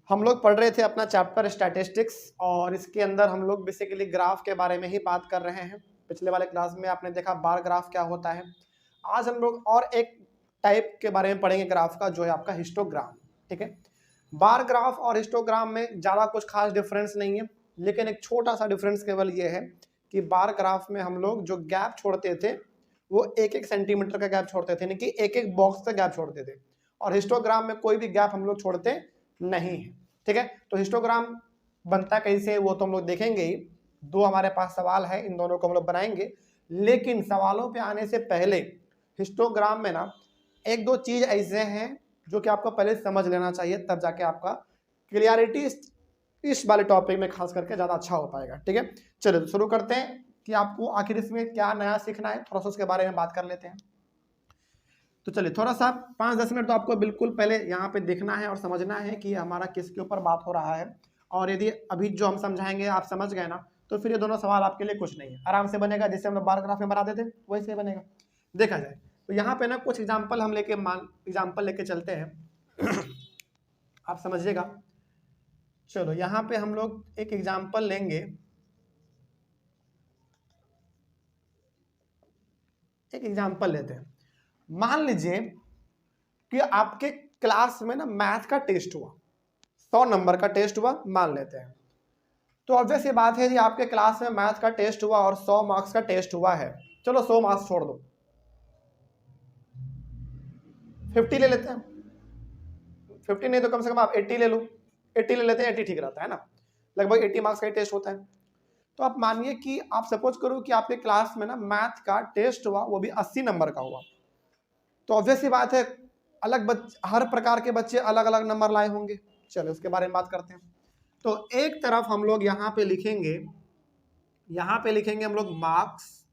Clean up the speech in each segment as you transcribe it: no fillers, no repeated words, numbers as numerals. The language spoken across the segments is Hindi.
हम लोग पढ़ रहे थे अपना चैप्टर स्टैटिस्टिक्स और इसके अंदर हम लोग बेसिकली ग्राफ के बारे में ही बात कर रहे हैं। पिछले वाले क्लास में आपने देखा बार ग्राफ क्या होता है। आज हम लोग और एक टाइप के बारे में पढ़ेंगे ग्राफ का, जो है आपका हिस्टोग्राम। ठीक है, बार ग्राफ और हिस्टोग्राम में ज़्यादा कुछ खास डिफरेंस नहीं है, लेकिन एक छोटा सा डिफरेंस केवल ये है कि बार ग्राफ में हम लोग जो गैप छोड़ते थे वो 1-1 सेंटीमीटर का गैप छोड़ते थे, यानी कि 1-1 बॉक्स का गैप छोड़ते थे, और हिस्टोग्राम में कोई भी गैप हम लोग छोड़ते नहीं है। ठीक है, तो हिस्टोग्राम बनता कैसे वो तो हम लोग देखेंगे ही। दो हमारे पास सवाल है, इन दोनों को हम लोग बनाएंगे, लेकिन सवालों पे आने से पहले हिस्टोग्राम में ना एक दो चीज ऐसे हैं जो कि आपको पहले समझ लेना चाहिए, तब जाके आपका क्लियरिटी इस वाले टॉपिक में खास करके ज्यादा अच्छा हो पाएगा। ठीक है, चलिए तो शुरू करते हैं कि आपको आखिर इसमें क्या नया सीखना है, थोड़ा सा उसके बारे में बात कर लेते हैं। तो चलिए थोड़ा सा 5-10 मिनट तो आपको बिल्कुल पहले यहाँ पे देखना है और समझना है कि हमारा किसके ऊपर बात हो रहा है, और यदि अभी जो हम समझाएंगे आप समझ गए ना, तो फिर ये दोनों सवाल आपके लिए कुछ नहीं है, आराम से बनेगा, जैसे हम लोग बार ग्राफ में बनाते थे वैसे बनेगा। देखा जाए तो यहाँ पे ना कुछ एग्जाम्पल हम एग्जाम्पल लेके चलते हैं आप समझिएगा। चलो यहाँ पे हम लोग एक एग्जाम्पल लेंगे, एक एग्जाम्पल लेते हैं। मान लीजिए कि आपके क्लास में ना मैथ का टेस्ट हुआ, 100 नंबर का टेस्ट हुआ मान लेते हैं। तो ऑब्वियस ये बात है कि आपके क्लास में मैथ का टेस्ट हुआ और 100 मार्क्स का टेस्ट हुआ है। चलो 100 मार्क्स छोड़ दो, 50 ले लेते हैं। 50 नहीं तो कम से कम आप 80 ले लो, 80 ले लेते हैं, 80 ठीक रहता है ना, लगभग 80 मार्क्स का टेस्ट होता है। तो आप मानिए कि आप सपोज करो कि आपके क्लास में ना मैथ का टेस्ट हुआ, वो भी 80 नंबर का हुआ। तो ऑब्वियस ही बात है हर प्रकार के बच्चे अलग अलग नंबर लाए होंगे। चलो उसके बारे में बात करते हैं। तो एक तरफ हम लोग यहाँ पे लिखेंगे हम लोग मार्क्स,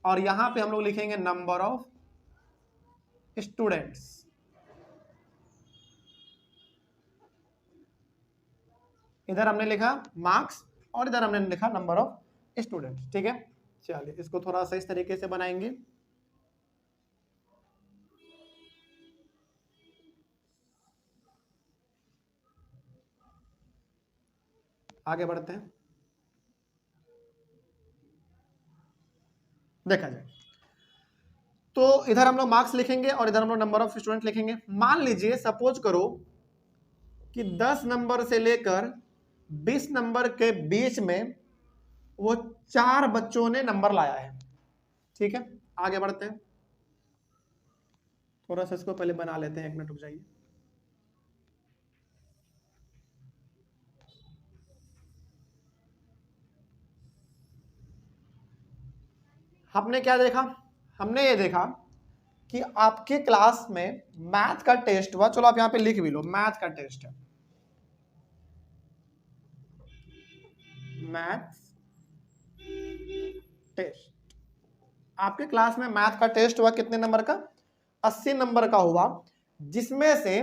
और यहाँ पे हम लोग लिखेंगे नंबर ऑफ स्टूडेंट्स। इधर हमने लिखा मार्क्स और इधर हमने लिखा नंबर ऑफ स्टूडेंट्स। ठीक है, चलिए इसको थोड़ा सा इस तरीके से बनाएंगे। आगे बढ़ते हैं, देखा जाए तो इधर हम लोग मार्क्स लिखेंगे और इधर हम लोग नंबर ऑफ स्टूडेंट लिखेंगे। मान लीजिए सपोज करो कि 10 नंबर से लेकर 20 नंबर के बीच में वो 4 बच्चों ने नंबर लाया है। ठीक है, आगे बढ़ते हैं। थोड़ा सा इसको पहले बना लेते हैं, 1 मिनट रुक जाइए। हमने क्या देखा, हमने ये देखा कि आपके क्लास में मैथ का टेस्ट हुआ। चलो आप यहाँ पे लिख भी लो, मैथ का टेस्ट है, मैथ टेस्ट। आपके क्लास में मैथ का टेस्ट हुआ, कितने नंबर का, 80 नंबर का हुआ, जिसमें से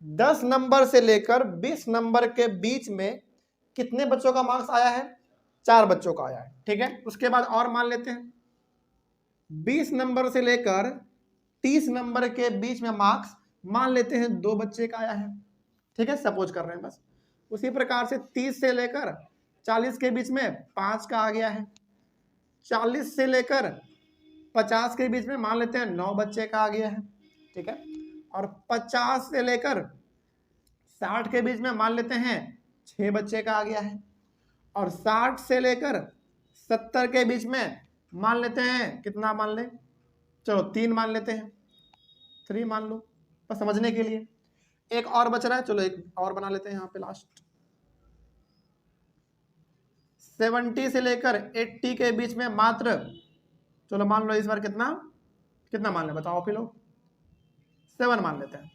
10 नंबर से लेकर 20 नंबर के बीच में कितने बच्चों का मार्क्स आया है, 4 बच्चों का आया है। ठीक है, उसके बाद और मान लेते हैं 20 नंबर से लेकर 30 नंबर के बीच में मार्क्स मान लेते हैं 2 बच्चे का आया है। ठीक है, सपोज कर रहे हैं बस। उसी प्रकार से 30 से लेकर 40 के बीच में 5 का आ गया है। 40 से लेकर 50 के बीच में मान लेते हैं 9 बच्चे का आ गया है। ठीक है, और 50 से लेकर 60 के बीच में मान लेते हैं 6 बच्चे का आ गया है, और 60 से लेकर 70 के बीच में मान लेते हैं, कितना मान ले, चलो 3 मान लेते हैं, 3 मान लो बस समझने के लिए। एक और बच रहा है, चलो एक और बना लेते हैं यहाँ पे लास्ट। 70 से लेकर 80 के बीच में मात्र, चलो मान लो इस बार कितना कितना मान ले, बताओ फिर लोग, 7 मान लेते हैं।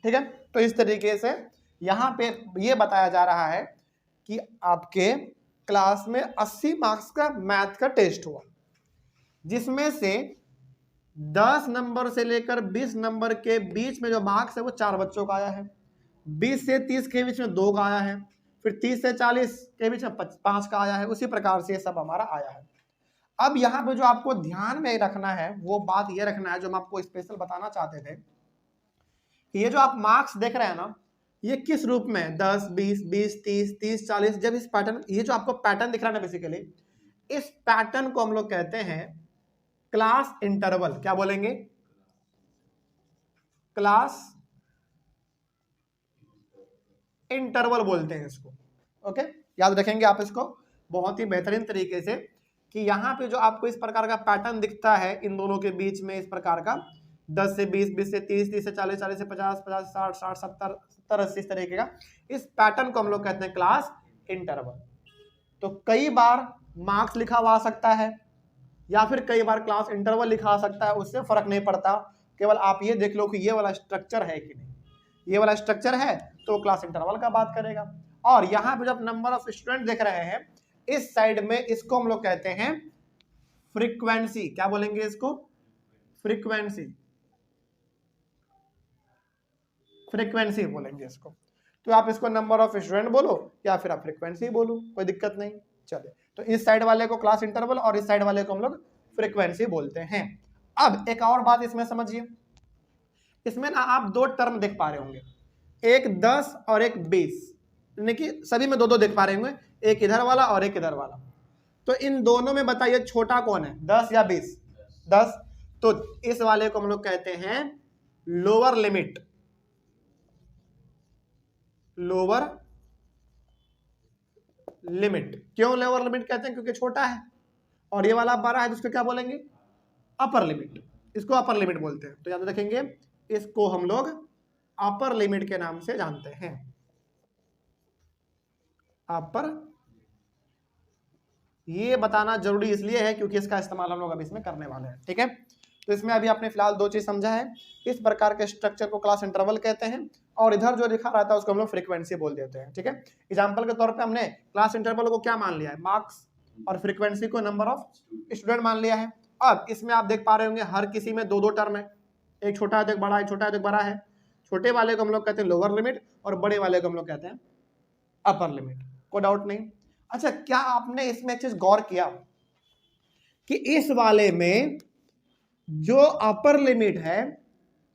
ठीक है, तो इस तरीके से यहाँ पे ये बताया जा रहा है कि आपके क्लास में 80 मार्क्स का मैथ का टेस्ट हुआ, जिसमें से 10 नंबर से लेकर 20 नंबर के बीच में जो मार्क्स है वो 4 बच्चों का आया है। 20 से 30 के बीच में 2 का आया है, फिर 30 से 40 के बीच में 5 का आया है। उसी प्रकार से ये सब हमारा आया है। अब यहाँ पे जो आपको ध्यान में रखना है वो बात ये रखना है, जो हम आपको स्पेशल बताना चाहते थे कि ये जो आप मार्क्स देख रहे हैं ना, ये किस रूप में है, 10, 20, 20, 30, 30, 40, जब इस पैटर्न, ये जो आपको पैटर्न दिख रहा है ना, बेसिकली इस पैटर्न को हम लोग कहते हैं क्लास इंटरवल। क्या बोलेंगे? क्लास इंटरवल बोलते हैं इसको। ओके, याद रखेंगे आप इसको बहुत ही बेहतरीन तरीके से, कि यहाँ पे जो आपको इस प्रकार का पैटर्न दिखता है इन दोनों के बीच में, इस प्रकार का 10 से 20, 20 से 30, 30 से 40, 40 से 50, 50 से 60, 60, 70, 70, 80 इस तरीके का, इस पैटर्न को हम लोग कहते हैं क्लास इंटरवल। तो कई बार मार्क्स लिखा हुआ आ सकता है या फिर कई बार क्लास इंटरवल लिखा आ सकता है, उससे फर्क नहीं पड़ता। केवल आप ये देख लो कि ये वाला स्ट्रक्चर है कि नहीं, ये वाला स्ट्रक्चर है तो क्लास इंटरवल का बात करेगा। और यहाँ पे जब नंबर ऑफ स्टूडेंट देख रहे हैं इस साइड में, इसको हम लोग कहते हैं फ्रीक्वेंसी। क्या बोलेंगे इसको? फ्रीक्वेंसी, फ्रीक्वेंसी बोलेंगे इसको। तो आप इसको नंबर ऑफ स्टूडेंट बोलो या फिर आप फ्रीक्वेंसी बोलो, कोई दिक्कत नहीं। चलिए, तो इस साइड वाले को क्लास इंटरवल और इस साइड वाले को हम लोग फ्रीक्वेंसी बोलते हैं। अब एक और बात इसमें समझिए, इसमें ना आप दो टर्म देख पा रहे होंगे, एक 10 और एक 20, यानी कि सभी में दो दो देख पा रहे होंगे, एक इधर वाला और एक इधर वाला। तो इन दोनों में बताइए छोटा कौन है, 10 या 20? 10। तो इस वाले को हम लोग कहते हैं लोअर लिमिट। लोअर लिमिट क्यों लोअर लिमिट कहते हैं? क्योंकि छोटा है। और ये वाला बड़ा है जिसको क्या बोलेंगे? Upper limit. इसको अपर लिमिट बोलते हैं। तो याद रखेंगे, इसको हम लोग अपर लिमिट के नाम से जानते हैं। अपर, ये बताना जरूरी इसलिए है क्योंकि इसका इस्तेमाल हम लोग अभी इसमें करने वाले हैं। ठीक है, तो इसमें अभी आपने फिलहाल दो चीज समझा है। इस प्रकार के स्ट्रक्चर को क्लास इंटरवल कहते हैं और इधर जो लिखा रहता है उसको हम लोग फ्रीक्वेंसी बोल देते हैं। ठीक है, एग्जांपल के तौर पे हमने क्लास इंटरवल को क्या मान लिया है? मार्क्स, और फ्रीक्वेंसी को नंबर ऑफ स्टूडेंट मान लिया है। अब इसमें आप देख पा रहे होंगे हर किसी में दो दो टर्म है, एक छोटा है तो एक बड़ा है, छोटा है तो एक बड़ा है। छोटे वाले को हम लोग कहते हैं लोअर लिमिट और बड़े वाले को हम लोग कहते हैं अपर लिमिट। कोई डाउट नहीं? अच्छा, क्या आपने इसमें एक चीज गौर किया कि इस वाले में जो अपर लिमिट है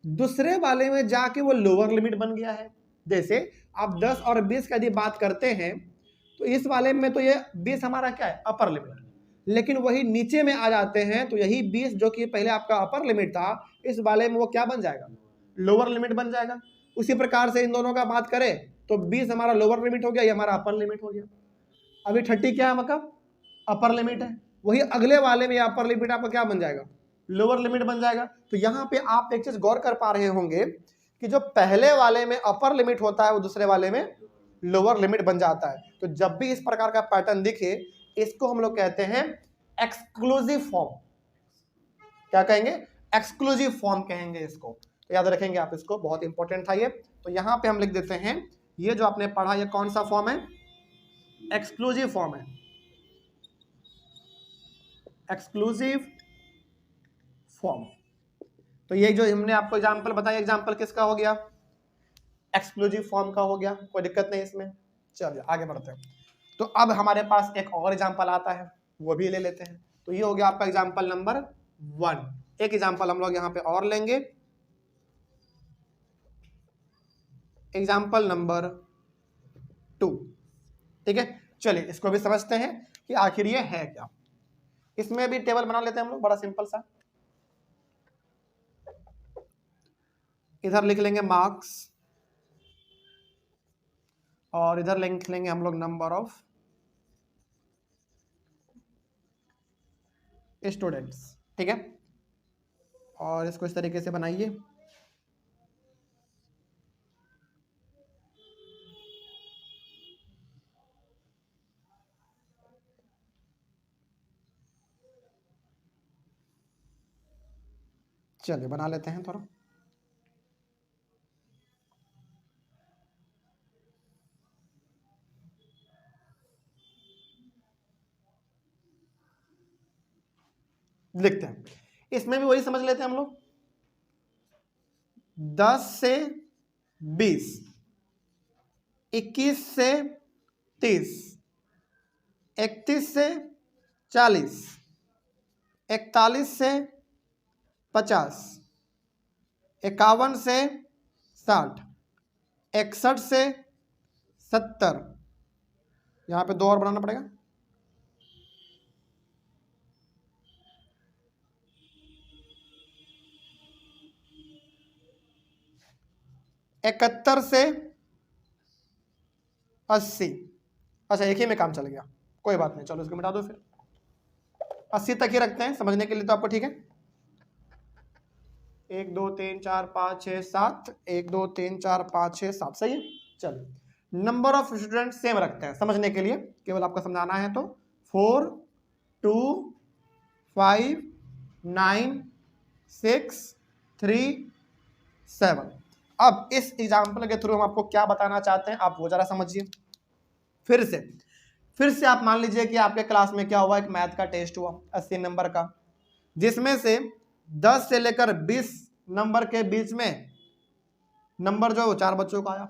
दूसरे वाले में जाके वो लोअर लिमिट बन गया है। जैसे आप 10 और 20 का यदि बात करते हैं तो इस वाले में तो ये 20 हमारा क्या है? Upper limit. लेकिन वही नीचे में आ जाते हैं तो यही 20 जो कि पहले आपका अपर लिमिट था, इस वाले में वो क्या बन जाएगा? लोअर लिमिट बन जाएगा। उसी प्रकार से इन दोनों का बात करें तो 20 हमारा लोअर लिमिट हो गया, ये हमारा अपर लिमिट हो गया। अभी 30 क्या है? मतलब अपर लिमिट है। वही अगले वाले में अपर लिमिट आपका क्या बन जाएगा? लोअर लिमिट बन जाएगा। तो यहाँ पे आप एक चीज गौर कर पा रहे होंगे कि जो पहले वाले में अपर लिमिट होता है वो दूसरे वाले में लोअर लिमिट बन जाता है। तो जब भी इस प्रकार का पैटर्न दिखे इसको हम लोग कहते हैं एक्सक्लूसिव फॉर्म। क्या कहेंगे? एक्सक्लूसिव फॉर्म कहेंगे इसको। तो याद रखेंगे आप इसको, बहुत इंपॉर्टेंट था ये। तो यहाँ पे हम लिख देते हैं, ये जो आपने पढ़ा ये कौन सा फॉर्म है? एक्सक्लूसिव फॉर्म है। Exclusive form. तो ये जो हमने आपको एग्जांपल बताया, एग्जांपल किसका हो गया? एक्सक्लूसिव फॉर्म का हो गया। कोई दिक्कत नहीं इसमें। चलिए आगे बढ़ते हैं। तो अब हमारे पास एक और एग्जांपल आता है, वो भी ले लेते हैं। तो ये हो गया आपका एग्जांपल नंबर 1। एक एग्जांपल हम लोग यहाँ पे और लेंगे, एग्जांपल नंबर 2। ठीक है, चलिए इसको भी समझते हैं कि आखिर ये है क्या। इसमें भी टेबल बना लेते हैं हम लोग, बड़ा सिंपल सा। इधर लिख लेंगे मार्क्स और इधर लिख लेंगे हम लोग नंबर ऑफ स्टूडेंट्स। ठीक है, और इसको इस तरीके से बनाइए। चलिए बना लेते हैं थोड़ा। लिखते हैं, इसमें भी वही समझ लेते हैं हम लोग। 10 से 20, 21 से 30, 31 से 40, 41 से 50, 51 से 60, 61 से 70, यहाँ पे 2 और बनाना पड़ेगा, 71 से 80। अच्छा एक ही में काम चल गया, कोई बात नहीं, चलो इसको मिटा दो फिर, 80 तक ही रखते हैं समझने के लिए तो आपको, ठीक है। 1 2 3 4 5 6 7, 1 2 3 4 5 6 7, सही है। चलो नंबर ऑफ स्टूडेंट सेम रखते हैं समझने के लिए, केवल आपको समझाना है तो 4 2 5 9 6 3 7। अब इस एग्जाम्पल के थ्रू हम आपको क्या बताना चाहते हैं आप वो जरा समझिए। फिर से आप मान लीजिए कि आपके क्लास में क्या हुआ, एक मैथ का टेस्ट हुआ 80 नंबर का, जिसमें से 10 से लेकर 20 नंबर के बीच में नंबर जो है वो 4 बच्चों का आया,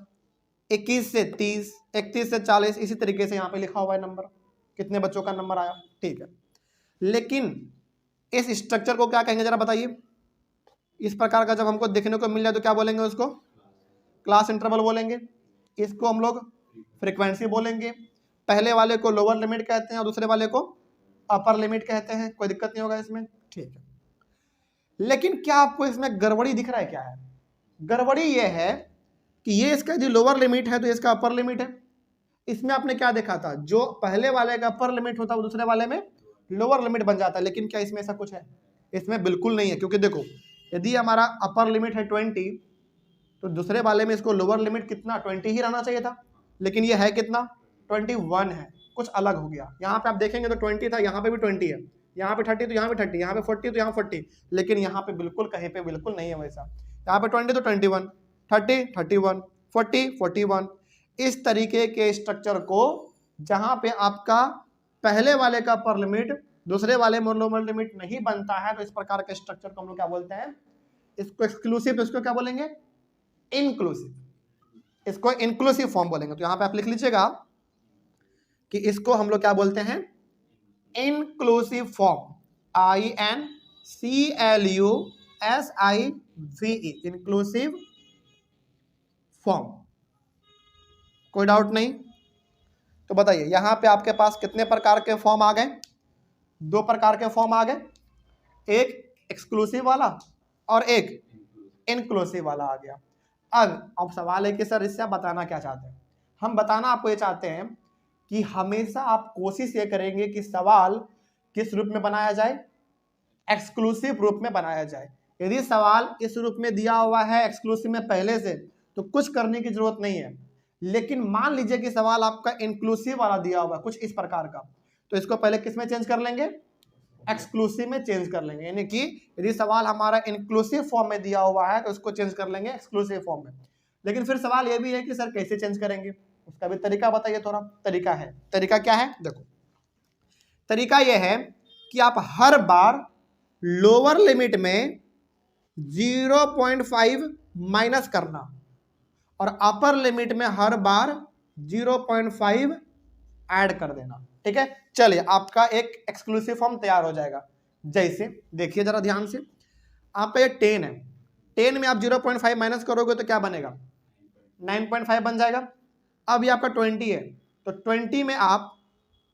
21 से 30, 31 से 40, इसी तरीके से यहाँ पे लिखा हुआ है नंबर, कितने बच्चों का नंबर आया, ठीक है। लेकिन इस स्ट्रक्चर को क्या कहेंगे जरा बताइए। इस प्रकार का जब हमको देखने को मिल जाए तो क्या बोलेंगे उसको, क्लास इंटरवल बोलेंगे, इसको हम लोग फ्रीक्वेंसी बोलेंगे, पहले वाले को लोअर लिमिट कहते हैं और दूसरे वाले को अपर लिमिट कहते हैं, कोई दिक्कत नहीं होगा इसमें, ठीक है। लेकिन क्या आपको इसमें गड़बड़ी दिख रहा है, क्या है गड़बड़ी? ये है कि ये इसका जो लोअर लिमिट है तो इसका अपर लिमिट है। इसमें आपने क्या देखा था, जो पहले वाले का अपर लिमिट होता है वो दूसरे वाले में लोअर लिमिट बन जाता है, लेकिन क्या इसमें ऐसा कुछ है? इसमें बिल्कुल नहीं है, क्योंकि देखो यदि हमारा अपर लिमिट है 20 तो दूसरे वाले में इसको लोअर लिमिट कितना 20 ही रहना चाहिए था, लेकिन ये है कितना 21 है, कुछ अलग हो गया। यहाँ पे आप देखेंगे तो 20 था, यहाँ पे भी 20 है, यहाँ पे 30 तो यहाँ पे 30, यहाँ पे 40 तो यहाँ 40, लेकिन यहाँ पे बिल्कुल कहीं पे बिल्कुल नहीं है वैसा। यहाँ पे 20 तो 21, 30 31, 40 41, इस तरीके के स्ट्रक्चर को जहाँ पे आपका पहले वाले का अपर लिमिट दूसरे वाले में लोअर लिमिट नहीं बनता है, तो इस प्रकार के स्ट्रक्चर को हम लोग क्या बोलते हैं, इसको एक्सक्लूसिव, इसको क्या बोलेंगे, इंक्लूसिव, इसको इंक्लूसिव फॉर्म बोलेंगे। तो यहाँ पे आप लिख लीजिएगा कि इसको हम लोग क्या बोलते हैं, inclusive form, INCLUSIVE, inclusive form. कोई डाउट नहीं? तो बताइए यहां पे आपके पास कितने प्रकार के फॉर्म आ गए, 2 प्रकार के फॉर्म आ गए, एक एक्सक्लूसिव वाला और एक इंक्लूसिव वाला आ गया। अब सवाल है कि सर इससे आप बताना क्या चाहते हैं? हम बताना आपको ये चाहते हैं कि हमेशा आप कोशिश ये करेंगे कि सवाल किस रूप में बनाया जाए, एक्सक्लूसिव रूप में बनाया जाए। यदि सवाल इस रूप में दिया हुआ है एक्सक्लूसिव में पहले से, तो कुछ करने की जरूरत नहीं है। लेकिन मान लीजिए कि सवाल आपका इंक्लूसिव वाला दिया हुआ कुछ इस प्रकार का, तो इसको पहले किस में चेंज कर लेंगे, एक्सक्लूसिव में चेंज कर लेंगे। यानी कि यदि सवाल हमारा इंक्लूसिव फॉर्म में दिया हुआ है तो उसको चेंज कर लेंगे एक्सक्लूसिव फॉर्म में। लेकिन फिर सवाल ये भी है कि सर कैसे चेंज करेंगे, उसका भी तरीका बताइए थोड़ा। तरीका है, तरीका क्या है, देखो तरीका यह है कि आप हर बार लोअर लिमिट में 0.5 माइनस करना और अपर लिमिट में हर बार 0.5 ऐड कर देना, ठीक है। चलिए आपका एक एक्सक्लूसिव फॉर्म तैयार हो जाएगा। जैसे देखिए जरा ध्यान से, आपका ये 10 है, 10 में आप 0.5 माइनस करोगे तो क्या बनेगा, 9.5 बन जाएगा। अब ये आपका 20 है, तो 20 में आप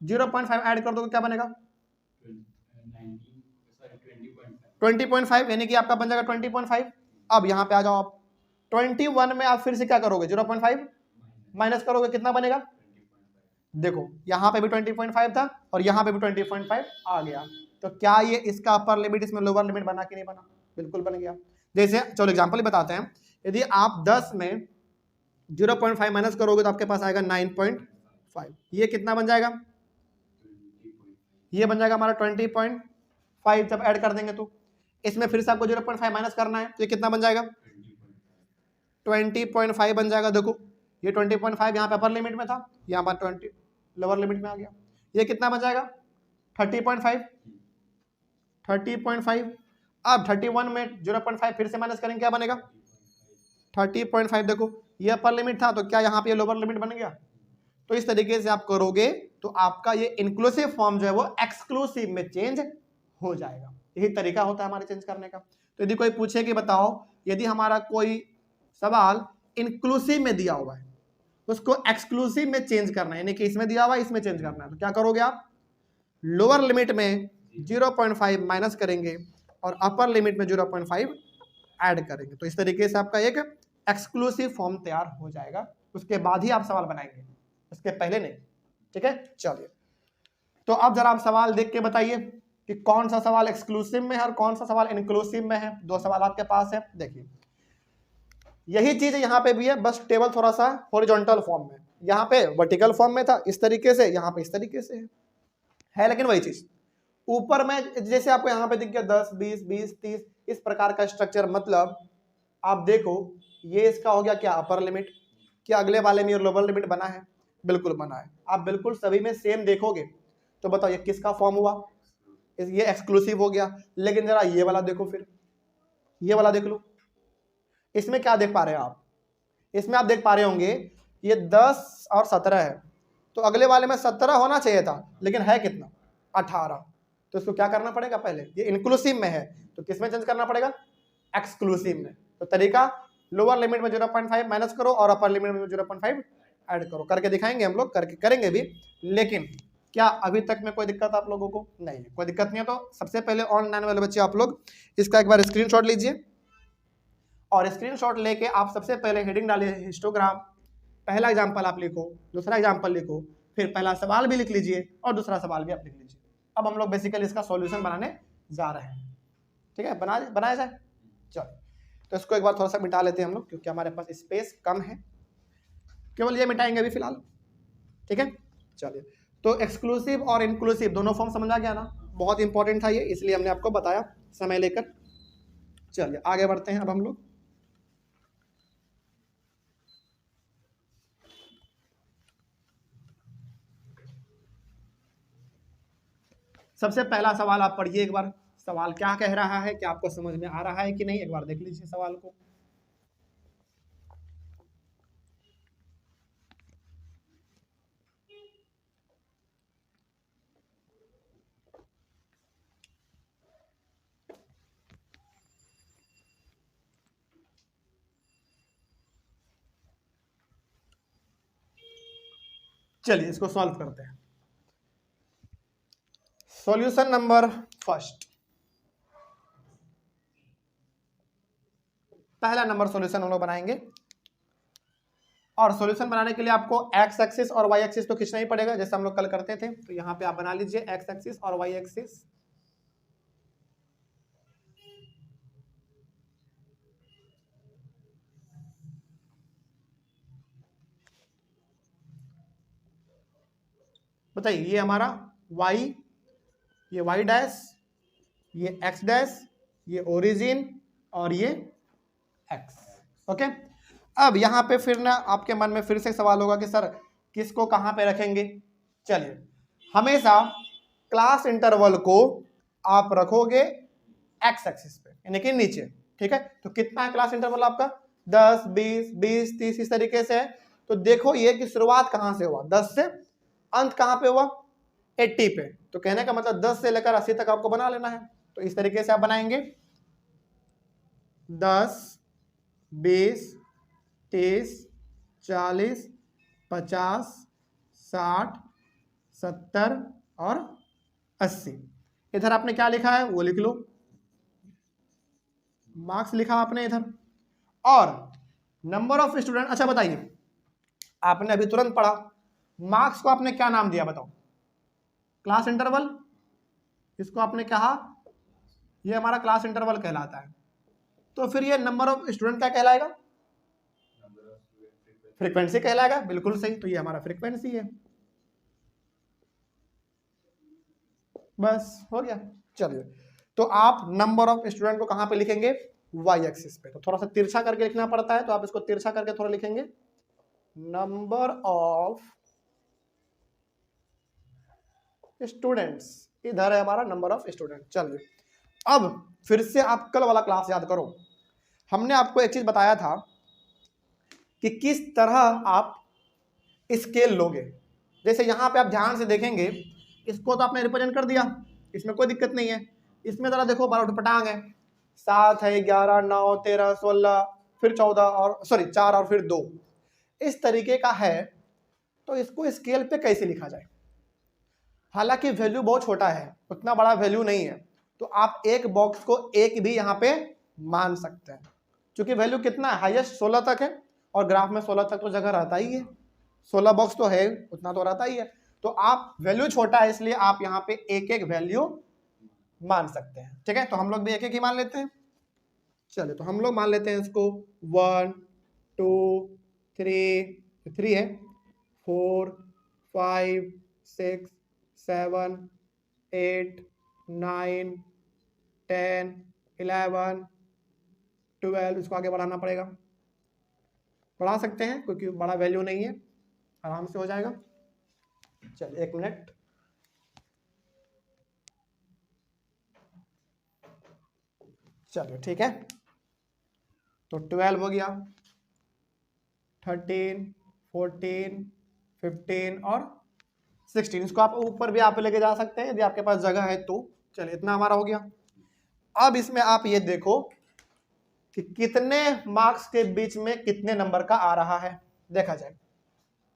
0.5 ऐड कर दोगे क्या बनेगा, 20.5, यानी कि आपका बन जाएगा 20.5। अब यहाँ पे आ जाओ आप, 21 में आप फिर से क्या करोगे, 0.5 माइनस करोगे, कितना बनेगा, देखो यहाँ पे भी 20.5 था और यहाँ पे भी 20.5 आ गया। तो क्या ये इसका अपर लिमिट इसमें लोअर लिमिट बना कि नहीं बना, बिल्कुल बन गया। जैसे चलो एग्जांपल ही बताते हैं, यदि आप 10 में 0.5 माइनस करोगे तो आपके पास आएगा 9.5, ये कितना बन जाएगा, ये बन जाएगा हमारा 20.5। जब ऐड कर देंगे तो इसमें फिर से आपको 0.5 माइनस करना है, तो ये कितना बन जाएगा, 20.5 बन जाएगा। देखो ये 20.5 यहाँ पे अपर लिमिट में था, यहाँ पर 20 लोअर लिमिट में आ गया। ये कितना बन जाएगा, 30.5। अब 31 में 0.5 फिर से माइनस करेंगे, क्या बनेगा 30.5। देखो ये अपर लिमिट था तो क्या यहाँ पे लोअर लिमिट बन गया। तो इस तरीके से आप करोगे तो आपका ये इंक्लूसिव फॉर्म जो है वो एक्सक्लूसिव में चेंज हो जाएगा। यही तरीका होता है हमारे चेंज करने का। तो यदि कोई पूछे कि बताओ यदि हमारा कोई सवाल इंक्लूसिव में दिया हुआ है उसको एक्सक्लूसिव में चेंज करना है, यानी कि इसमें दिया हुआ है इसमें चेंज करना है। तो क्या करोगे आप, लोअर लिमिट में 0.5 माइनस करेंगे और अपर लिमिट में 0.5 ऐड करेंगे। तो इस तरीके से आपका एक एक्सक्लूसिव फॉर्म तैयार हो जाएगा। उसके बाद ही आप सवाल बनाएंगे, उसके पहले नहीं। ठीक है, चलिए तो अब जरा आप सवाल देख के बताइए कि कौन सा सवाल एक्सक्लूसिव में है और कौन सा सवाल इंक्लूसिव में है। दो सवाल आपके पास है, देखिए यही चीज यहाँ पे भी है, बस टेबल थोड़ा सा हॉरिजॉन्टल फॉर्म में, यहाँ पे वर्टिकल फॉर्म में था इस तरीके से, यहाँ पे इस तरीके से है लेकिन वही चीज ऊपर में जैसे आपको यहाँ पे दिख गया 10 20 20 30 इस प्रकार का स्ट्रक्चर। मतलब आप देखो ये इसका हो गया क्या, अपर लिमिट। क्या अगले वाले में लोअर लिमिट बना है? बिल्कुल बना है। आप बिल्कुल सभी में सेम देखोगे तो बताओ ये किसका फॉर्म हुआ, ये एक्सक्लूसिव हो गया। लेकिन जरा ये वाला देखो, फिर ये वाला देख लो, इसमें क्या देख पा रहे हो आप, इसमें आप देख पा रहे होंगे ये 10 और 17 है, तो अगले वाले में 17 होना चाहिए था लेकिन है कितना, 18। तो इसको क्या करना पड़ेगा, पहले ये इंक्लूसिव में है तो किसमें चेंज करना पड़ेगा, एक्सक्लूसिव में। तो तरीका लोअर लिमिट में 0.5 माइनस करो और अपर लिमिट में 0.5 ऐड करो। करके दिखाएंगे हम लोग, करके करेंगे भी। लेकिन क्या अभी तक में कोई दिक्कत आप लोगों को? नहीं, कोई दिक्कत नहीं है। तो सबसे पहले ऑनलाइन वाले बच्चे आप लोग इसका एक बार स्क्रीनशॉट लीजिए और स्क्रीनशॉट लेके आप सबसे पहले हेडिंग डालिए हिस्टोग्राम। पहला एग्जाम्पल आप लिखो, दूसरा एग्जाम्पल लिखो, फिर पहला सवाल भी लिख लीजिए और दूसरा सवाल भी आप लिख लीजिए। अब हम लोग बेसिकली इसका सॉल्यूशन बनाने जा रहे हैं। ठीक है, बनाया जाए। चलो तो इसको एक बार थोड़ा सा मिटा लेते हैं हम लोग, क्योंकि हमारे पास स्पेस कम है। केवल ये मिटाएंगे अभी फिलहाल। ठीक है, चलिए तो एक्सक्लूसिव और इंक्लूसिव दोनों फॉर्म समझ आ गया ना, बहुत इंपॉर्टेंट था ये, इसलिए हमने आपको बताया समय लेकर। चलिए आगे बढ़ते हैं अब हम लोग। सबसे पहला सवाल आप पढ़िए एक बार, सवाल क्या कह रहा है, क्या आपको समझ में आ रहा है कि नहीं, एक बार देख लीजिए सवाल को। चलिए इसको सॉल्व करते हैं। सॉल्यूशन नंबर फर्स्ट, पहला नंबर सॉल्यूशन हम लोग बनाएंगे। और सॉल्यूशन बनाने के लिए आपको एक्स एक्सिस और वाई एक्सिस तो खींचना ही पड़ेगा, जैसे हम लोग कल करते थे। तो यहाँ पे आप बना लीजिए एक्स एक्सिस और वाई एक्सिस। बताइए ये हमारा y, ये y डैश, ये x डैश, ये ओरिजिन और ये x। ओके, अब यहाँ पे फिर ना आपके मन में फिर से सवाल होगा कि सर किसको कहाँ पे रखेंगे। चलिए हमेशा क्लास इंटरवल को आप रखोगे एक्स एक्सिस पे, यानी कि नीचे। ठीक है, तो कितना है क्लास इंटरवल आपका, 10 20 20 30 इस तरीके से है। तो देखो ये कि शुरुआत कहाँ से हुआ, 10 से, अंत कहाँ पे हुआ, 80 पे। तो कहने का मतलब 10 से लेकर 80 तक आपको बना लेना है। तो इस तरीके से आप बनाएंगे 10 20 30 40 50 60 70 और 80। इधर आपने क्या लिखा है वो लिख लो, मार्क्स लिखा आपने इधर। और नंबर ऑफ स्टूडेंट, अच्छा बताइए आपने अभी तुरंत पढ़ा, मार्क्स को आपने क्या नाम दिया बताओ, क्लास इंटरवल। इसको आपने कहा ये हमारा क्लास इंटरवल कहलाता है। तो फिर ये नंबर ऑफ स्टूडेंट क्या कहलाएगा, फ्रीक्वेंसी कहलाएगा। बिल्कुल सही, तो ये हमारा फ्रीक्वेंसी है। बस हो गया। चलिए तो आप नंबर ऑफ स्टूडेंट को कहां पे लिखेंगे, वाई एक्सिस पे। तो थोड़ा सा तिरछा करके लिखना पड़ता है, तो आप इसको तिरछा करके थोड़ा लिखेंगे, नंबर ऑफ स्टूडेंट्स। इधर है हमारा नंबर ऑफ स्टूडेंट। चलिए अब फिर से आप कल वाला क्लास याद करो, हमने आपको एक चीज बताया था कि किस तरह आप स्केल लोगे। जैसे यहां पे आप ध्यान से देखेंगे, इसको तो आपने रिप्रेजेंट कर दिया, इसमें कोई दिक्कत नहीं है। इसमें जरा देखो 12 उठपटांग है, 7 है, 11 9 13 16, फिर 14 और सॉरी 4 और फिर 2, इस तरीके का है। तो इसको स्केल पे कैसे लिखा जाए? हालांकि वैल्यू बहुत छोटा है, उतना बड़ा वैल्यू नहीं है, तो आप एक बॉक्स को एक भी यहाँ पे मान सकते हैं, क्योंकि वैल्यू कितना है, हाईएस्ट 16 तक है, और ग्राफ में 16 तक तो जगह रहता ही है, 16 बॉक्स तो है, उतना तो रहता ही है। तो आप वैल्यू छोटा है इसलिए आप यहाँ पे एक एक वैल्यू मान सकते हैं, ठीक है। तो हम लोग भी एक एक ही मान लेते हैं। चलिए, तो हम लोग मान लेते हैं इसको 1 2 3 3 है, 4 5 6 7 8 9 10 11 12, इसको आगे बढ़ाना पड़ेगा, बढ़ा सकते हैं क्योंकि बड़ा वैल्यू नहीं है, आराम से हो जाएगा। चलिए 1 मिनट। चलिए ठीक है, तो 12 हो गया, 13 14 15 और 16, इसको आप ऊपर भी आप लेके जा सकते हैं यदि आपके पास जगह है तो। चलिए, इतना हमारा हो गया। अब इसमें आप ये देखो कि कितने मार्क्स के बीच में कितने नंबर का आ रहा है, देखा जाए।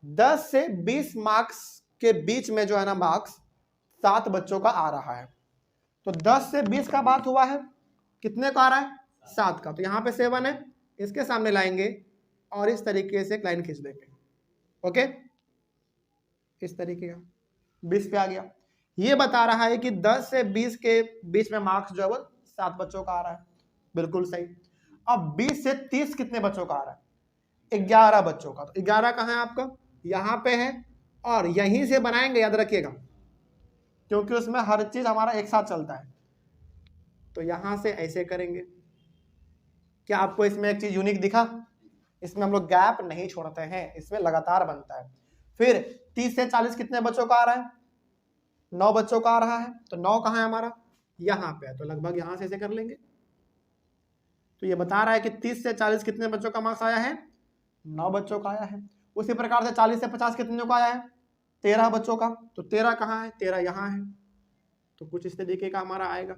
10 से 20 मार्क्स के बीच में जो है ना मार्क्स 7 बच्चों का आ रहा है। तो 10 से 20 का बात हुआ है, कितने का आ रहा है, 7 का। तो यहाँ पे 7 है, इसके सामने लाएंगे और इस तरीके से एक लाइन खींच देंगे, ओके, इस तरीके का 20 पे आ गया। ये बता रहा है कि 10 से 20 के बीच में मार्क्स जो है वो 7 बच्चों का आ रहा है, बिल्कुल सही। अब 20 से 30 कितने बच्चों का आ रहा है, 11 बच्चों का। तो 11 कहाँ है आपका, यहाँ पे है, और यहीं से बनाएंगे, याद रखिएगा, क्योंकि उसमें हर चीज हमारा एक साथ चलता है। तो यहां से ऐसे करेंगे। क्या आपको इसमें एक चीज यूनिक दिखा, इसमें हम लोग गैप नहीं छोड़ते हैं, इसमें लगातार बनता है। फिर 30 से 40 कितने बच्चों का आ रहा है, 9 बच्चों का आ रहा है। तो 9 कहाँ है हमारा, यहाँ पे है, तो लगभग यहां से ऐसे कर लेंगे। तो ये बता रहा है कि 30 से 40 कितने बच्चों का मार्क्स आया है, 9 बच्चों का आया है। उसी प्रकार से 40 से 50 कितने का आया है, 13 बच्चों का। तो 13 कहाँ है, 13 यहाँ है। तो कुछ इस तरीके का हमारा आएगा,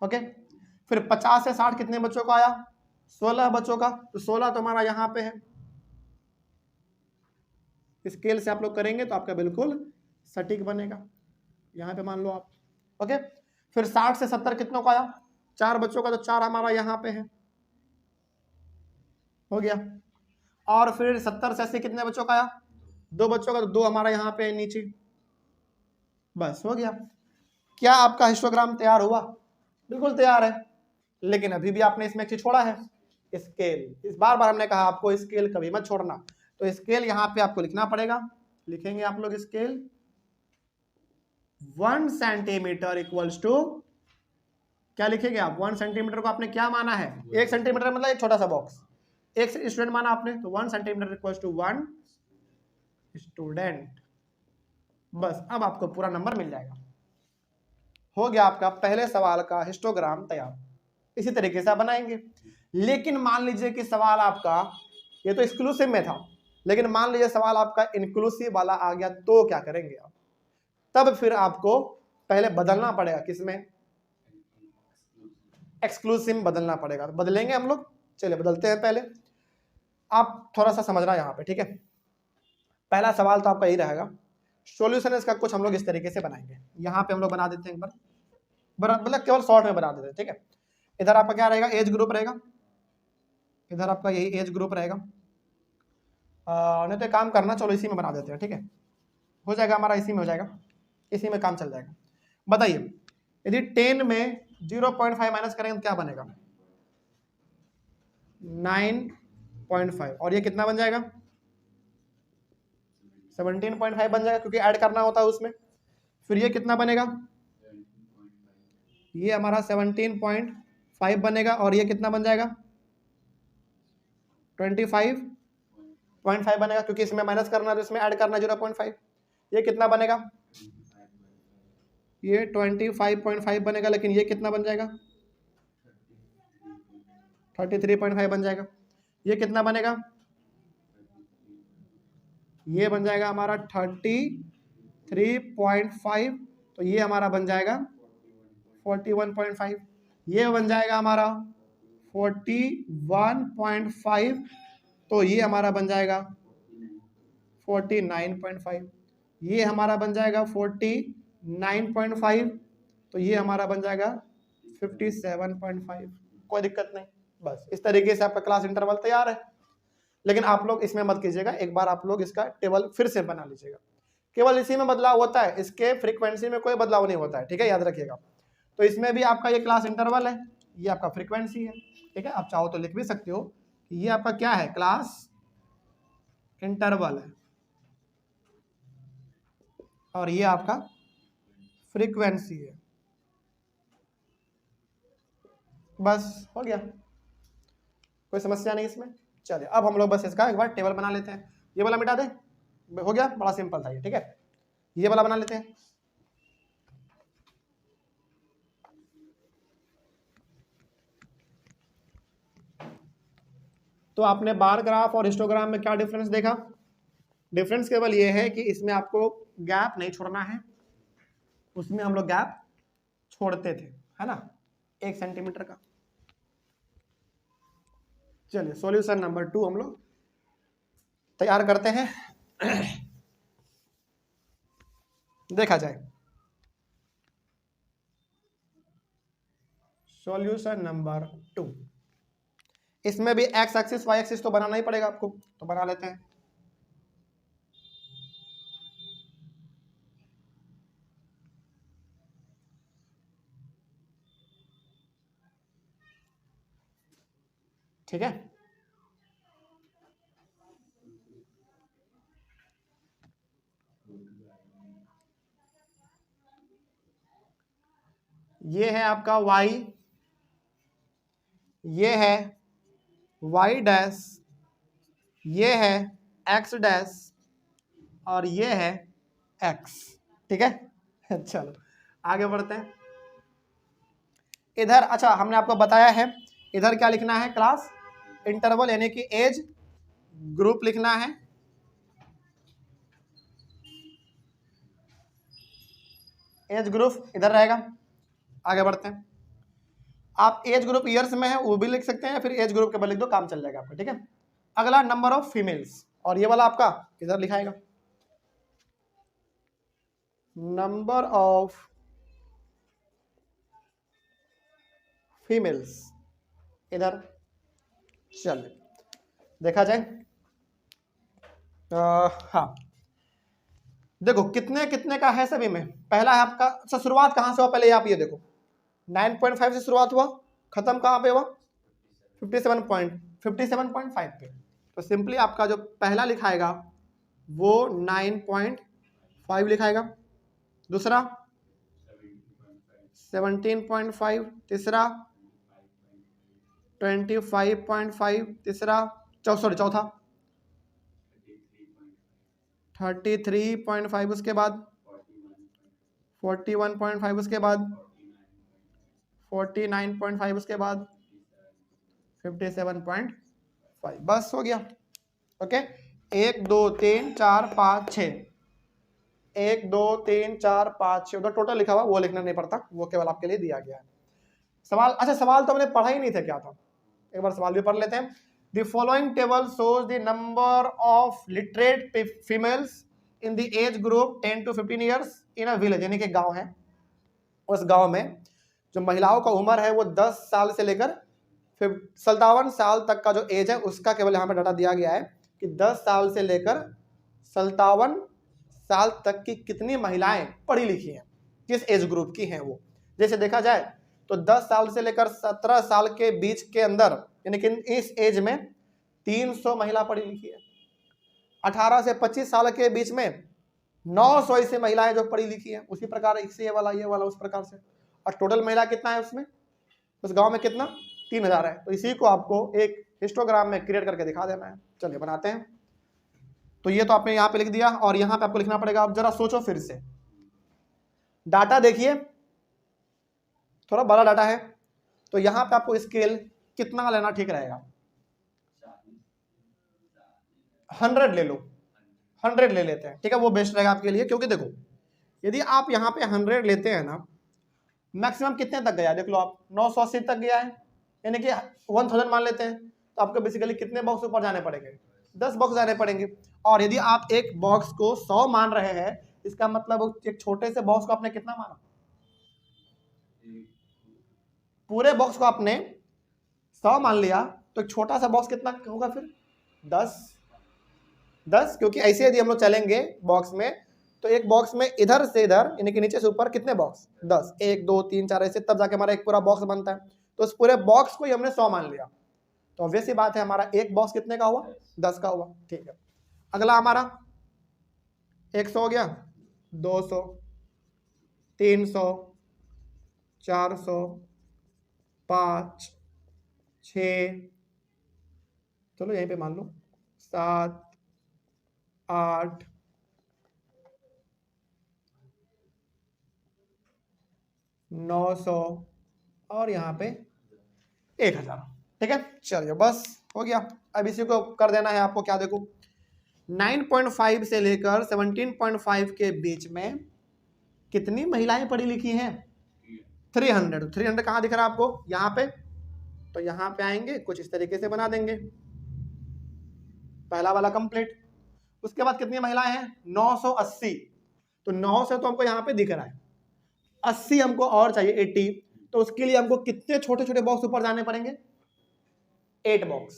ओके। फिर 50 से 60 कितने बच्चों का आया, 16 बच्चों का। तो 16 तो हमारा यहाँ पे है, स्केल से आप लोग करेंगे तो आपका बिल्कुल सटीक बनेगा, यहाँ पे मान लो आप, ओके। फिर 60 से 70 कितनों का आया, 4 बच्चों का। तो 4 हमारा यहाँ पे है, हो गया। और फिर 70 से 80 कितने बच्चों का आया, 2 बच्चों का। तो 2 हमारा यहाँ पे है नीचे, बस हो गया। क्या आपका हिस्टोग्राम तैयार हुआ, बिल्कुल तैयार है। लेकिन अभी भी आपने इसमें एक चीज छोड़ा है, स्केल। इस बार हमने कहा आपको स्केल कभी मत छोड़ना। तो स्केल यहाँ पे आपको लिखना पड़ेगा, लिखेंगे आप लोग स्केल 1 सेंटीमीटर इक्वल्स टू, क्या लिखेंगे आप, 1 सेंटीमीटर को आपने क्या माना है, 1 सेंटीमीटर मतलब एक छोटा सा बॉक्स, एक स्टूडेंट माना आपने। तो 1 सेंटीमीटर इक्वल्स टू 1 स्टूडेंट। बस अब आपको पूरा नंबर मिल जाएगा। हो गया आपका पहले सवाल का हिस्टोग्राम तैयार। इसी तरीके से आप बनाएंगे। लेकिन मान लीजिए कि सवाल आपका, ये तो एक्सक्लूसिव में था, लेकिन मान लीजिए सवाल आपका इंक्लूसिव वाला आ गया, तो क्या करेंगे आप, तब फिर आपको पहले बदलना पड़ेगा, किसमें, एक्सक्लूसिव में बदलना पड़ेगा। तो बदलेंगे हम लोग, चलिए बदलते हैं। पहले आप थोड़ा सा समझना यहाँ पे, ठीक है। पहला सवाल तो आपका यही रहेगा, सॉल्यूशन इसका कुछ हम लोग इस तरीके से बनाएंगे। यहाँ पे हम लोग बना देते हैं एक बार, मतलब केवल शॉर्ट में बना देते हैं, ठीक है। इधर आपका क्या रहेगा, एज ग्रुप रहेगा, इधर आपका यही एज ग्रुप रहेगा। नहीं तो काम करना, चलो इसी में बना देते हैं, ठीक है, हो जाएगा हमारा, इसी में हो जाएगा, इसी में काम चल जाएगा। बताइए, यदि 10 में 0.5 माइनस करेंगे तो क्या बनेगा, 9.5, और ये कितना बन जाएगा, 17.5 बन जाएगा, क्योंकि ऐड करना होता है उसमें। फिर ये कितना बनेगा, ये हमारा 17.5 बनेगा, और ये कितना बन जाएगा, 25.5 बनेगा, क्योंकि इसमें माइनस करना है तो इसमें ऐड करना 0.5। ये कितना बनेगा, ये 25.5 बनेगा, लेकिन ये कितना बन जाएगा, 33.5 बन जाएगा। ये कितना बनेगा, ये बन जाएगा हमारा 33.5, तो ये हमारा बन जाएगा 41.5। ये बन जाएगा हमारा 41.5, तो ये हमारा बन जाएगा 49.5, ये हमारा बन जाएगा 49.5, तो ये हमारा बन जाएगा 57.5। कोई दिक्कत नहीं, बस इस तरीके से आपका क्लास इंटरवल तैयार है। लेकिन आप लोग इसमें मत कीजिएगा, एक बार आप लोग इसका टेबल फिर से बना लीजिएगा। केवल इसी में बदलाव होता है, इसके फ्रीक्वेंसी में कोई बदलाव नहीं होता है, ठीक है, याद रखिएगा। तो इसमें भी आपका ये क्लास इंटरवल है, ये आपका फ्रीक्वेंसी है, ठीक है। आप चाहो तो लिख भी सकते हो कि ये आपका क्या है, क्लास इंटरवल है, और ये आपका फ्रीक्वेंसी है। बस हो गया, कोई समस्या नहीं इसमें। चलिए अब हम लोग बस इसका एक बार टेबल बना लेते हैं। ये वाला मिटा दे, हो गया, बड़ा सिंपल था ये, ठीक है। ये वाला बना लेते हैं। तो आपने बार ग्राफ और हिस्टोग्राम में क्या डिफरेंस देखा? डिफरेंस केवल ये है कि इसमें आपको गैप नहीं छोड़ना है, उसमें हम लोग गैप छोड़ते थे, है ना, 1 सेंटीमीटर का। चलिए सॉल्यूशन नंबर 2 हम लोग तैयार करते हैं। देखा जाए सॉल्यूशन नंबर 2। इसमें भी एक्स एक्सिस वाई एक्सिस तो बनाना ही पड़ेगा आपको, तो बना लेते हैं। ठीक है, ये है आपका y, ये है y डैश, ये है x डैश, और ये है x, ठीक है। चलो आगे बढ़ते हैं। इधर अच्छा हमने आपको बताया है, इधर क्या लिखना है, क्लास इंटरवल यानी कि एज ग्रुप लिखना है। एज ग्रुप इधर रहेगा। आगे बढ़ते हैं। आप एज ग्रुप ईयर्स में है वो भी लिख सकते हैं, फिर एज ग्रुप के बाद लिख दो, काम चल जाएगा आपका, ठीक है। अगला नंबर ऑफ फीमेल्स, और ये वाला आपका इधर लिखाएगा, नंबर ऑफ फीमेल्स इधर। चलिए देखा जाए। हाँ देखो कितने कितने का है सभी में। पहला है आपका, अच्छा शुरुआत कहाँ से हुआ पहले आप ये देखो, 9.5 से शुरुआत हुआ, खत्म कहाँ पे हुआ, 57.5 पे। तो सिंपली आपका जो पहला लिखाएगा वो 9.5 लिखाएगा, दूसरा 17.5, तीसरा 25.5, तीसरा चौथा 33.5, उसके बाद 41.5, उसके बाद 49.5, उसके बाद 57.5। बस हो गया, ओके। 1 2 3 4 5 6, 1 2 3 4 5 6, उधर टोटल लिखा हुआ वो लिखना नहीं पड़ता, वो केवल आपके लिए दिया गया है। सवाल, अच्छा सवाल तो हमने पढ़ा ही नहीं था, क्या था, एक बार सवाल भी पढ़ लेते हैं। The following table shows the number of literate females in the age group 10 to 15 years in a village, यानी कि गांव है, उस गांव में जो महिलाओं का उम्र है वो 10 साल से लेकर 57 साल तक का जो एज है उसका केवल यहाँ पे डाटा दिया गया है कि 10 साल से लेकर 57 साल तक की कितनी महिलाएं पढ़ी लिखी हैं, किस एज ग्रुप की हैं वो। जैसे देखा जाए तो 10 साल से लेकर 17 साल के बीच के अंदर, यानी कि इस एज में 300 महिला पढ़ी लिखी है। 18 से 25 साल के बीच में 900 ऐसी महिलाएं जो पढ़ी लिखी हैं। उसी प्रकार इससे ये वाला उस प्रकार से, और टोटल महिला कितना है उसमें, उस गांव में कितना, 3000 है। तो इसी को आपको एक हिस्टोग्राम में क्रिएट करके दिखा देना है। चलिए बनाते हैं। तो ये तो आपने यहाँ पे लिख दिया, और यहाँ पे आपको लिखना पड़ेगा। अब जरा सोचो फिर से, डाटा देखिए थोड़ा बड़ा डाटा है, तो यहाँ पे आपको स्केल कितना लेना ठीक रहेगा, 100 ले लो, 100 ले लेते हैं, ठीक है, वो बेस्ट रहेगा आपके लिए। क्योंकि देखो यदि आप यहाँ पे 100 लेते हैं ना, मैक्सिमम कितने तक गया देख लो आप, 980 तक गया है, यानी कि 1000 मान लेते हैं, तो आपको बेसिकली कितने बॉक्स ऊपर जाने पड़ेंगे, 10 बॉक्स जाने पड़ेंगे। और यदि आप एक बॉक्स को 100 मान रहे हैं, इसका मतलब एक छोटे से बॉक्स को आपने कितना माना, पूरे बॉक्स को आपने 100 मान लिया, तो एक छोटा सा बॉक्स कितना होगा फिर 10, क्योंकि ऐसे यदि हम लोग चलेंगे बॉक्स में, तो एक बॉक्स में इधर से इधर यानी कि नीचे से ऊपर कितने बॉक्स, 10, 1 2 3 4 ऐसे, तब जाके हमारा एक पूरा बॉक्स बनता है। तो उस पूरे बॉक्स को ही हमने 100 मान लिया, तो ऑब्वियस सी बात है हमारा एक बॉक्स कितने का हुआ, 10 का हुआ। ठीक है, अगला हमारा 100 हो गया, 200, 300, 400, 5, 6, चलो यहीं पे मान लो 7, 8, 900 और यहाँ पे 1000। ठीक है, चलिए बस हो गया। अब इसी को कर देना है आपको, क्या देखो 9.5 से लेकर 17.5 के बीच में कितनी महिलाएं पढ़ी लिखी हैं, 300। 300 कहाँ दिख रहा है आपको, यहाँ पे, तो यहाँ पे आएंगे कुछ इस तरीके से बना देंगे, पहला वाला कंप्लीट। उसके बाद कितनी महिलाएं हैं, 980, तो 9 से तो हमको यहाँ पे दिख रहा है, 80 हमको और चाहिए 80, तो उसके लिए हमको कितने छोटे छोटे बॉक्स ऊपर जाने पड़ेंगे, 8 बॉक्स।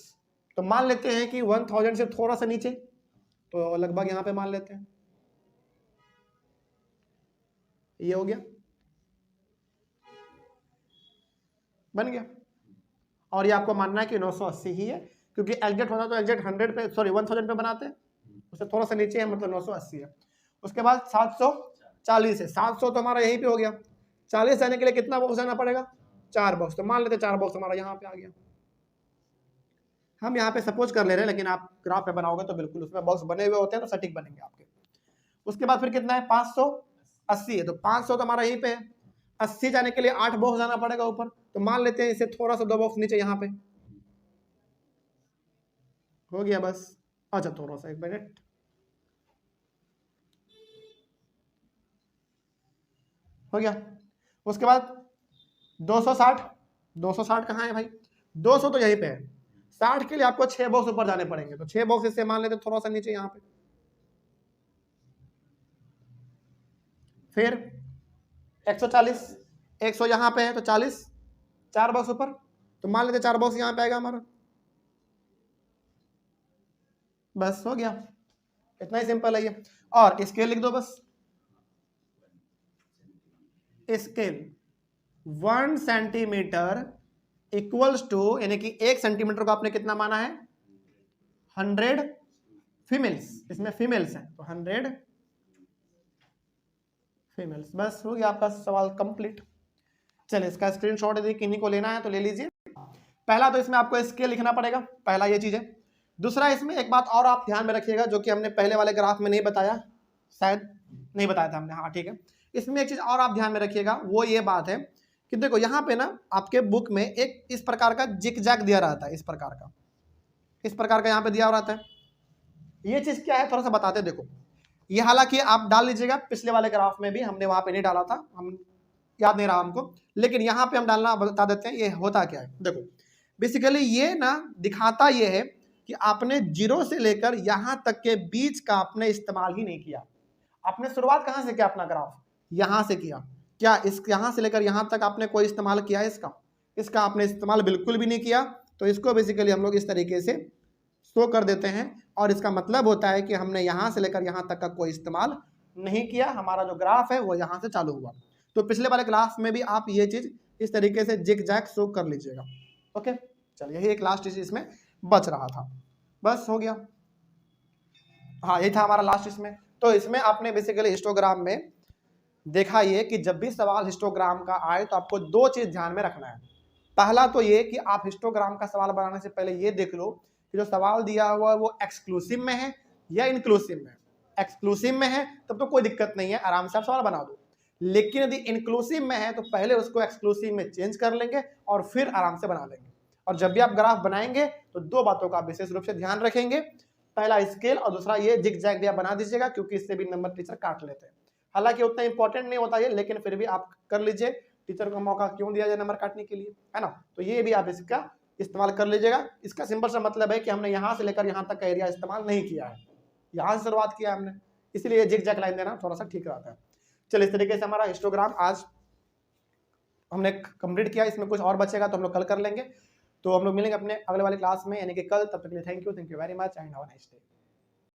तो मान लेते हैं कि 1000 से थोड़ा सा नीचे, तो लगभग यहाँ पे मान लेते हैं, ये हो गया, बन गया। और ये आपको मानना है कि 980 ही है, क्योंकि एग्जैक्ट होता तो एग्जैक्ट 100 पे, सॉरी 1000 पे बनाते हैं, उससे थोड़ा सा नीचे है, मतलब 980 है। उसके बाद 740 है, 700 तो हमारा यहीं पे हो गया, 40 आने के लिए कितना बॉक्स जाना पड़ेगा, 4 बॉक्स। तो मान लेते 4 बॉक्स हमारा यहाँ पे आ गया। हम यहाँ पे सपोज कर ले रहे हैं, लेकिन आप ग्राफ पे बनाओगे तो बिल्कुल उसमें बॉक्स बने हुए होते हैं, तो सटीक बनेंगे आपके। उसके बाद फिर कितना है, 580 है, तो 500 तो हमारा यहीं पे है, 80 जाने के लिए 8 बॉक्स जाना पड़ेगा ऊपर, तो मान लेते हैं इसे थोड़ा सा 2 बॉक्स नीचे यहाँ पे हो गया बस। अच्छा थोड़ा सा 1 मिनट, हो गया। उसके बाद 260 कहाँ है भाई, 200 तो यहीं पे है, 60 के लिए आपको 6 बॉक्स ऊपर जाने पड़ेंगे, तो 6 बॉक्स इससे मान लेते थोड़ा सा नीचे यहाँ पे। फिर 140, 100 यहाँ पे है, तो 40, 4 बॉक्स ऊपर, तो मान लेते 4 बॉक्स यहाँ पे आएगा हमारा, बस हो गया, इतना ही सिंपल है ये। और स्केल लिख दो बस, स्केल 1 सेंटीमीटर इक्वल्स टू, यानी कि 1 सेंटीमीटर को आपने कितना माना है, 100 फीमेल्स, इसमें फीमेल्स हैं तो 100 फीमेल्स। बस हो गया आपका सवाल कंप्लीट। चलिए इसका स्क्रीनशॉट यदि किन्हीं को लेना है तो ले लीजिए। पहला तो इसमें आपको स्केल लिखना पड़ेगा, पहला ये चीज है। दूसरा इसमें एक बात और आप ध्यान में रखिएगा, जो कि हमने पहले वाले ग्राफ में नहीं बताया, शायद नहीं बताया था हमने, हाँ ठीक है। इसमें एक चीज और आप ध्यान में रखिएगा, वो ये बात है कि देखो यहाँ पे ना आपके बुक में एक इस प्रकार का जिग जैग दिया रहता है, इस प्रकार का यहाँ पे दिया रहता है। ये चीज क्या है थोड़ा सा बताते, देखो ये हालांकि आप डाल लीजिएगा, पिछले वाले ग्राफ में भी हमने वहां पे नहीं डाला था, हम याद नहीं रहा हमको, लेकिन यहाँ पे हम डालना बता देते हैं। ये होता क्या है, देखो बेसिकली ये ना दिखाता ये है कि आपने 0 से लेकर यहाँ तक के बीच का आपने इस्तेमाल ही नहीं किया। आपने शुरुआत कहाँ से किया, अपना ग्राफ यहाँ से किया, क्या इस यहाँ से लेकर यहाँ तक आपने कोई इस्तेमाल किया है इसका आपने इस्तेमाल बिल्कुल भी नहीं किया। तो इसको बेसिकली हम लोग इस तरीके से शो कर देते हैं, और इसका मतलब होता है कि हमने यहाँ से लेकर यहाँ तक का कोई इस्तेमाल नहीं किया, हमारा जो ग्राफ है वो यहाँ से चालू हुआ। तो पिछले वाले ग्राफ में भी आप ये चीज इस तरीके से जिग जैग शो कर लीजिएगा। ओके चलिए, यही एक लास्ट चीज इसमें बच रहा था, बस हो गया। हाँ यही था हमारा लास्ट इसमें। तो इसमें आपने बेसिकली हिस्टोग्राम में देखा ये कि जब भी सवाल हिस्टोग्राम का आए तो आपको 2 चीज ध्यान में रखना है। पहला तो ये कि आप हिस्टोग्राम का सवाल बनाने से पहले ये देख लो कि जो सवाल दिया हुआ है वो एक्सक्लूसिव में है या इंक्लूसिव में। एक्सक्लूसिव में है तब तो कोई दिक्कत नहीं है, आराम से आप सवाल बना दो। लेकिन यदि इंक्लूसिव में है तो पहले उसको एक्सक्लूसिव में चेंज कर लेंगे और फिर आराम से बना लेंगे। और जब भी आप ग्राफ बनाएंगे तो 2 बातों का विशेष रूप से ध्यान रखेंगे, पहला स्केल और दूसरा ये जिग जैग भी आप बना दीजिएगा, क्योंकि इससे भी नंबर टीचर काट लेते हैं। हालांकि उतना इंपॉर्टेंट नहीं होता ये, लेकिन फिर भी आप कर लीजिए, टीचर को मौका क्यों दिया जाए नंबर काटने के लिए, है ना। तो ये भी आप इसका इस्तेमाल कर लीजिएगा। इसका सिंपल सा मतलब है कि हमने यहाँ से लेकर यहाँ तक का एरिया इस्तेमाल नहीं किया है, यहाँ से शुरुआत किया हमने, इसलिए जिग जैग लाइन देना थोड़ा सा ठीक रहता है। चलिए, इस तरीके से हमारा हिस्टोग्राम आज हमने कंप्लीट किया। इसमें कुछ और बचेगा तो हम लोग कल कर लेंगे। तो हम लोग मिलेंगे अपने अगले वाले क्लास में, यानी कि कल। तब तक के लिए thank you very much and have a nice day.